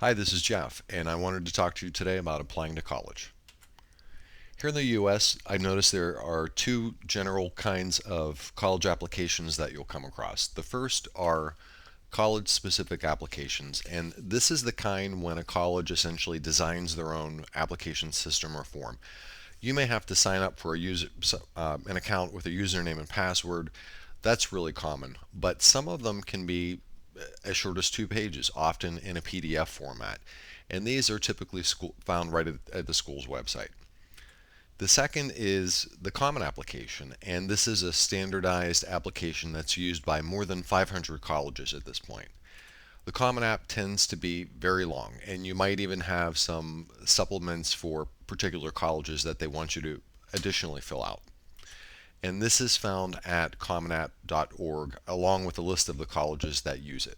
Hi, this is Jeff, and I wanted to talk to you today about applying to college. Here in the US, I noticed there are two general kinds of college applications that you'll come across. The first are college specific applications, and this is the kind when a college essentially designs their own application system or form. You may have to sign up for an account with a username and password. That's really common, but some of them can be as short as 2 pages, often in a PDF format. And these are typically found right at the school's website. The second is the Common Application, and this is a standardized application that's used by more than 500 colleges at this point. The Common App tends to be very long, and you might even have some supplements for particular colleges that they want you to additionally fill out. And this is found at commonapp.org along with a list of the colleges that use it.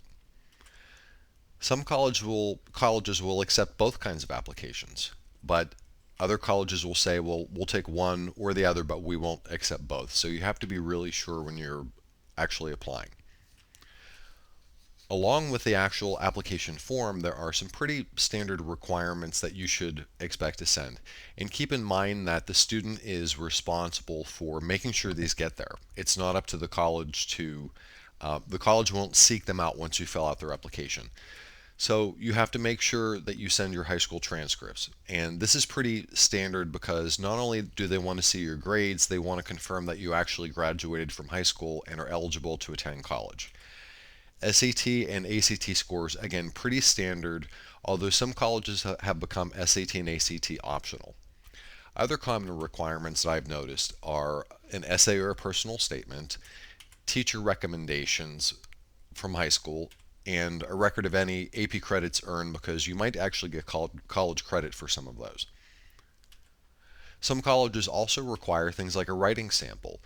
Some colleges will accept both kinds of applications, but other colleges will say, well, we'll take one or the other, but we won't accept both. So you have to be really sure when you're actually applying. Along with the actual application form, there are some pretty standard requirements that you should expect to send. And keep in mind that the student is responsible for making sure these get there. It's not up to the college won't seek them out once you fill out their application. So you have to make sure that you send your high school transcripts. And this is pretty standard because not only do they want to see your grades, they want to confirm that you actually graduated from high school and are eligible to attend college. SAT and ACT scores, again, pretty standard, although some colleges have become SAT and ACT optional. Other common requirements that I've noticed are an essay or a personal statement, teacher recommendations from high school, and a record of any AP credits earned because you might actually get college credit for some of those. Some colleges also require things like a writing sample.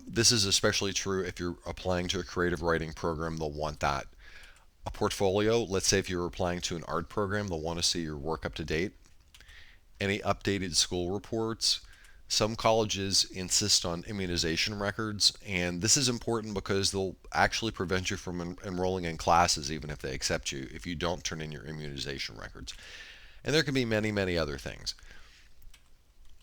This is especially true if you're applying to a creative writing program, they'll want that. A portfolio, let's say if you're applying to an art program, they'll want to see your work up to date. Any updated school reports. Some colleges insist on immunization records, and this is important because they'll actually prevent you from enrolling in classes even if they accept you if you don't turn in your immunization records. And there can be many, many other things.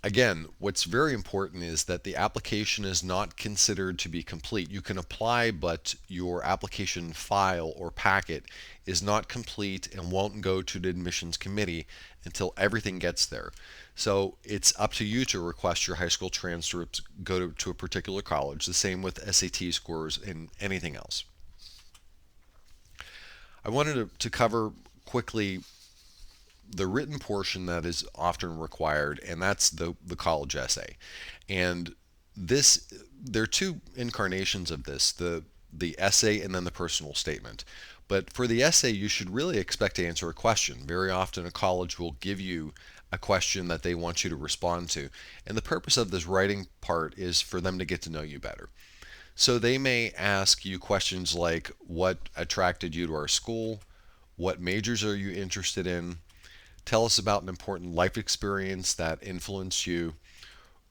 Again, what's very important is that the application is not considered to be complete. You can apply, but your application file or packet is not complete and won't go to the admissions committee until everything gets there. So it's up to you to request your high school transcripts go to a particular college. The same with SAT scores and anything else. I wanted to cover quickly the written portion that is often required, and that's the college essay. And this, there are two incarnations of this, the essay and then the personal statement. But for the essay, you should really expect to answer a question. Very often a college will give you a question that they want you to respond to. And the purpose of this writing part is for them to get to know you better. So they may ask you questions like, what attracted you to our school? What majors are you interested in? Tell us about an important life experience that influenced you.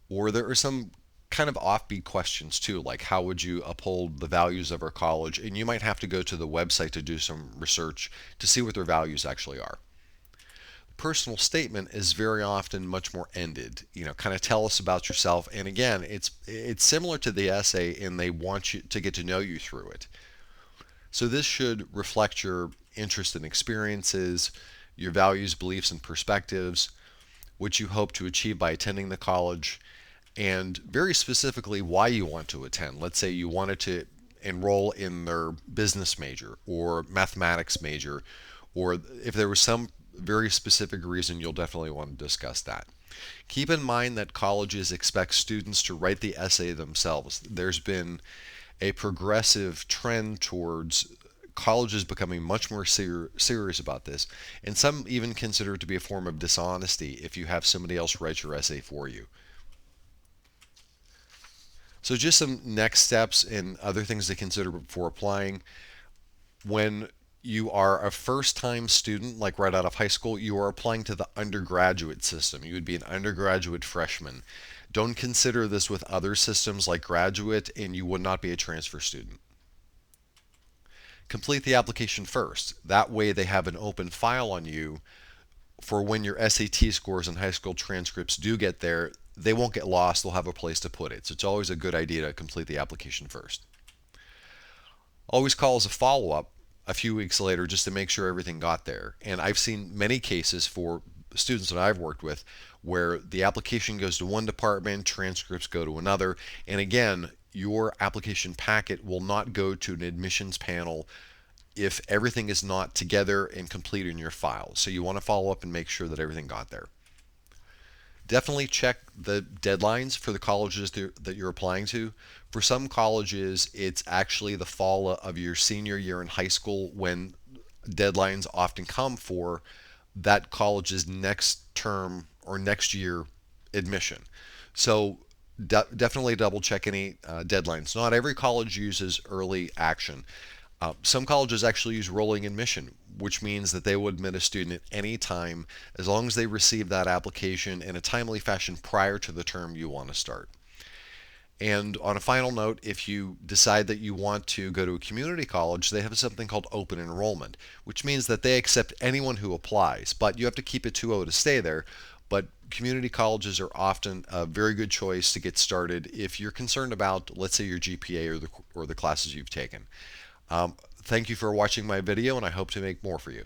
Or there are some kind of offbeat questions too, like how would you uphold the values of our college? And you might have to go to the website to do some research to see what their values actually are. The personal statement is very often much more ended. Kind of tell us about yourself. And again, it's similar to the essay, and they want you to get to know you through it. So this should reflect your interest and experiences, your values, beliefs, and perspectives, which you hope to achieve by attending the college, and very specifically why you want to attend. Let's say you wanted to enroll in their business major or mathematics major, or if there was some very specific reason, you'll definitely want to discuss that. Keep in mind that colleges expect students to write the essay themselves. There's been a progressive trend towards colleges becoming much more serious about this, and some even consider it to be a form of dishonesty if you have somebody else write your essay for you. So just some next steps and other things to consider before applying. When you are a first-time student, like right out of high school, you are applying to the undergraduate system. You would be an undergraduate freshman. Don't consider this with other systems like graduate, and you would not be a transfer student. complete the application first. That way they have an open file on you for when your SAT scores and high school transcripts do get there. They won't get lost. They'll have a place to put it. So it's always a good idea to complete the application first. Always call as a follow-up a few weeks later just to make sure everything got there. And I've seen many cases for students that I've worked with where the application goes to one department, transcripts go to another, and again, your application packet will not go to an admissions panel if everything is not together and complete in your file. So you want to follow up and make sure that everything got there. Definitely check the deadlines for the colleges that you're applying to. For some colleges, it's actually the fall of your senior year in high school when deadlines often come for that college's next term or next year admission. So definitely double check any deadlines. Not every college uses early action. Some colleges actually use rolling admission, which means that they will admit a student at any time as long as they receive that application in a timely fashion prior to the term you want to start. And on a final note, if you decide that you want to go to a community college, they have something called open enrollment, which means that they accept anyone who applies, but you have to keep it 2.0 to stay there. But community colleges are often a very good choice to get started if you're concerned about, let's say, your GPA or the classes you've taken. Thank you for watching my video, and I hope to make more for you.